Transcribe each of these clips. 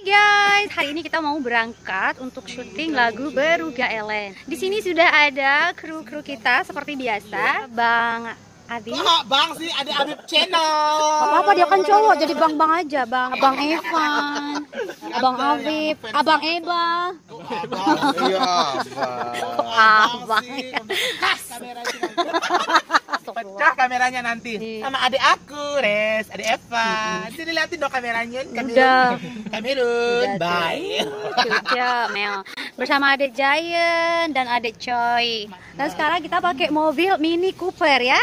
Guys, hari ini kita mau berangkat untuk syuting lagu Beruga Ellen. Di sini sudah ada kru-kru kita seperti biasa, Bang Abi. Bang sih, ada Abib Channel. Apa-apa dia kan cowok, jadi bang-bang aja, Bang. Abang Evan, Abang Abib, Abang Eba. Iya, Abang. Pecah kameranya nanti. Sama adik aku, Res, adik Eva. Jadi liatin dong kameranya. Kamerun, bye. Cuca, Mel. Bersama adik Giant dan adik Choi. Dan sekarang kita pakai mobil Mini Cooper ya.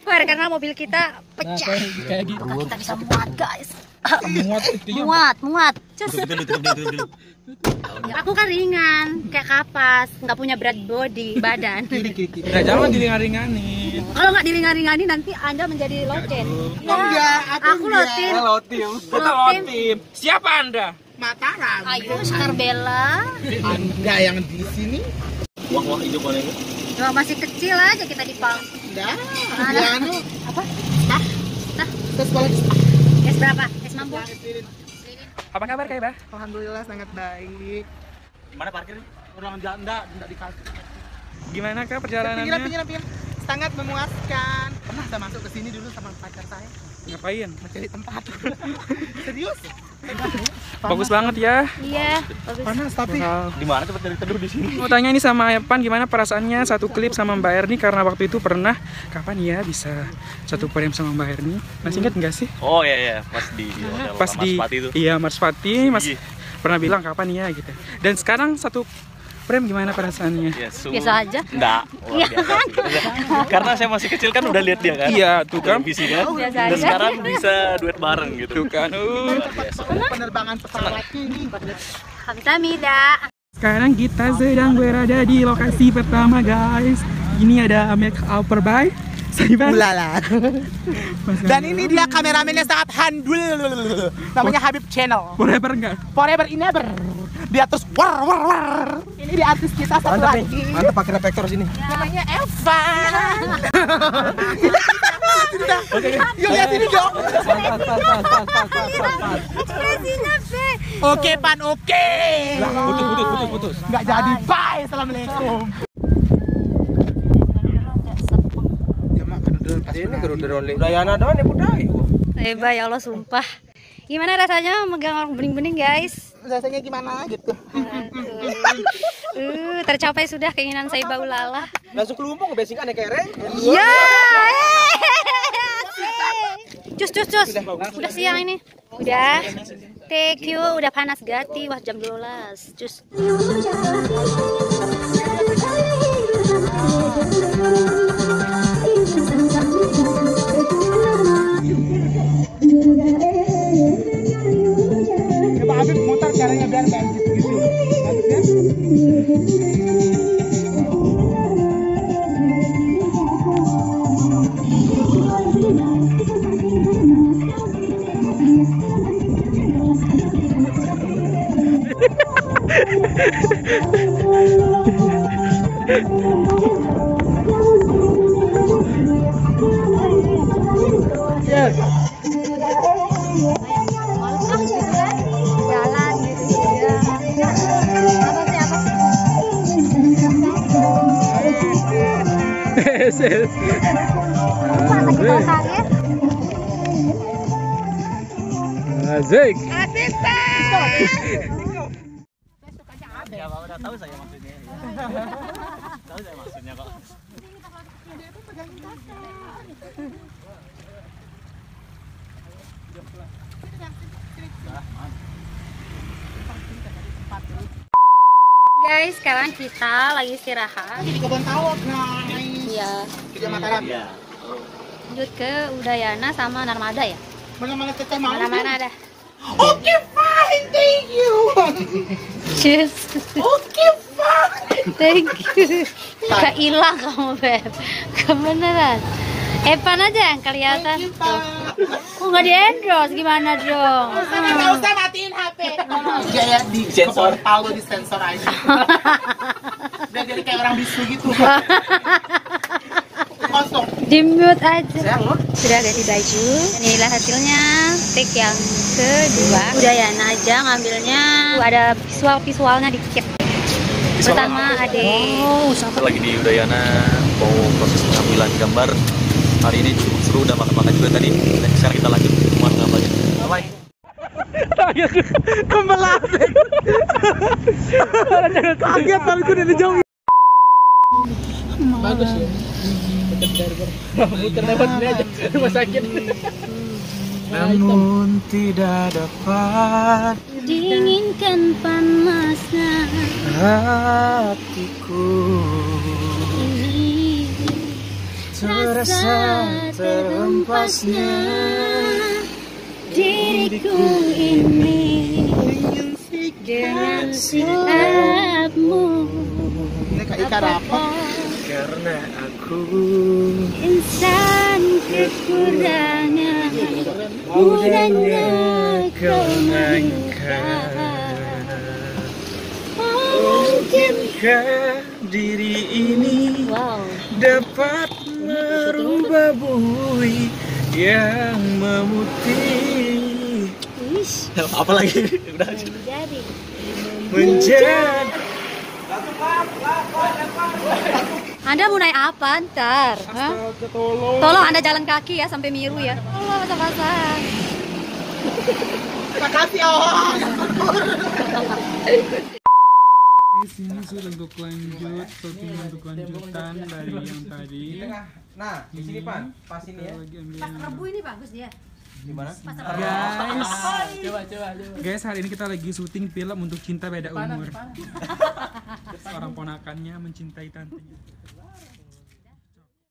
Karena mobil kita pecah. Kayak gitu. Kita bisa muat, guys. Muat. Cus. Ya, aku kan ringan, kayak kapas, nggak punya berat badan. Nah, jangan diringan-ringanin. Kalau nggak diringan-ringanin nanti Anda menjadi locen. Enggak, Aku lotin. Lotim. Siapa Anda? Mataram. Ayo, Skarbella. Anda yang di sini. Wah hijau boleh. Loh, masih kecil aja kita di pang. Enggak. Mana? Ya, anu. Apa? Tes sekolah di Es berapa? Es mampu? Apa kabar Kak Iba? Alhamdulillah sangat baik. Gimana parkirnya? Orang enggak dikasih. Gimana Kak perjalanannya? Pinggir. Sangat memuaskan. Pernah saya masuk ke sini dulu sama pacar saya. Ngapain? Mencari tempat. Serius? Bagus banget ya. Iya, bagus. Panas tapi. Di mana tempat dari teduh di sini? Mau tanya ini sama Evan gimana perasaannya satu klip sama Mbak Erni karena waktu itu pernah kapan ya bisa satu frame sama Mbak Erni? Masih ingat nggak sih? Oh iya pas di hotel Pas di Maspati itu. iya Maspati Mas pernah bilang kapan ya gitu. Dan sekarang satu frame gimana perasaannya? Ya, Biasa aja. Enggak. Iya. Karena saya masih kecil kan udah lihat dia kan. Iya tuh kan. Televisi kan. Biasa Dan aja. sekarang bisa duet bareng gitu. Tuh kan. Penerbangan pesawatnya ini. Kamsahamnida. Sekarang kita sedang berada di lokasi pertama guys. Ini ada make up by Saiban. Ulala. Dan ini dia kameramennya sangat handul. Namanya Habib Channel. Forever enggak? Forever in ever. Dia terus war. Ini di artis kita satu lagi. Mantap pakai reflektor sini. Namanya Evan. Yuk lihat ini dong. Oke Pan, oke. Putus. Nggak jadi, bye. Assalamualaikum. Ini geruda rolling. Udayana doang ya budaya. Eba ya Allah sumpah. Gimana rasanya megang orang bening-bening guys? Rasanya gimana gitu? Tercapai sudah keinginan saya Baulala. Langsung kelumpung ke basing aneh kereng. Ya. Cus. Udah siang ini. Udah. Thank you. Udah panas gati. Wah jam 12. Cus. Coba Habib mutar caranya biar banget gitu. Bagus ya? Jalan gitu ya. Asik. Ya Pak, udah tahu saya maksudnya. Tahu saya maksudnya kok. Guys, sekarang kita lagi istirahat. Di kebun tawak, guys. Iya. Di Mataram. Iya. Lanjut ke Udayana sama Narmada ya. Mana-mana teteh mau. Mana-mana dah. Oke, fine, thank you. Cheers. Oke, fine. Thank you. Kehilang kamu Beb. Kebeneran. Evan aja yang kelihatan. Kok nggak di endorse gimana dong? Nggak usah matiin HP. Ya di sensor, tahu di sensor aja. Udah jadi kayak orang bisu gitu. Kosong. Di mute aja. Sayang loh. Sudah ganti baju. Inilah hasilnya take yang kedua. Udah ya aja ngambilnya. Ada visualnya dikit. Pertama Ade. Kita lagi di Udayana, mau proses pengambilan gambar. Hari ini cukup seru, udah makan-makan juga tadi. Dan sekarang kita lanjut ke rumah gambarnya. Bye. Kemelas. Kaget aku dari jauh. Bagus ya. Muter lewat ini aja rumah sakit. Namun tidak dapat Dinginkan panasnya hatiku ini. terasa terhempasnya diriku ini dengan sikapmu. Ini kayak ikan apa? karena aku Insan kekurangan mudahnya kau mainkan. mungkinkah diri ini dapat merubah bui yang memutih Apa lagi? Udah aja. menjadi Anda mau naik apa ntar? Hah? Tolong Anda jalan kaki ya sampai Miru ya. Allah pasang-pasang. Makasih oh. di sini sih untuk lanjut syuting untuk lanjutan dari yang tadi. Nah, di sini Pan, pas ini ya. Pas Rebu ini bagus dia. Gimana? Guys, hari ini kita lagi syuting film untuk Cinta Beda Umur. Seorang ponakannya mencintai tantenya.